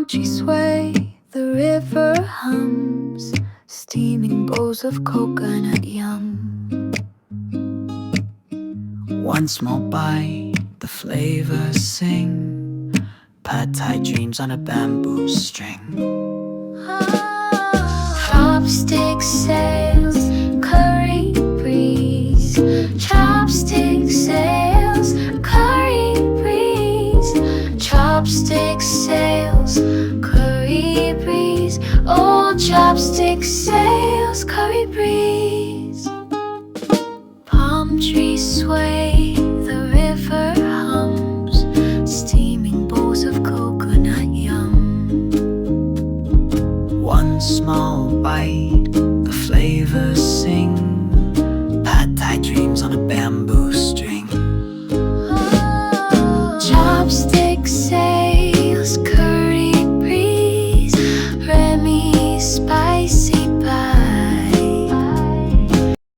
trees sway, the river hums, steaming bowls of coconut yum. One small bite, the flavors sing. Pad Thai dreams on a bamboo string. Chopstick sails, curry breeze. Chopstick sails, curry breeze. Chopstick sails, curry breeze. Oh, chopstick sails, curry breeze. Palm trees sway,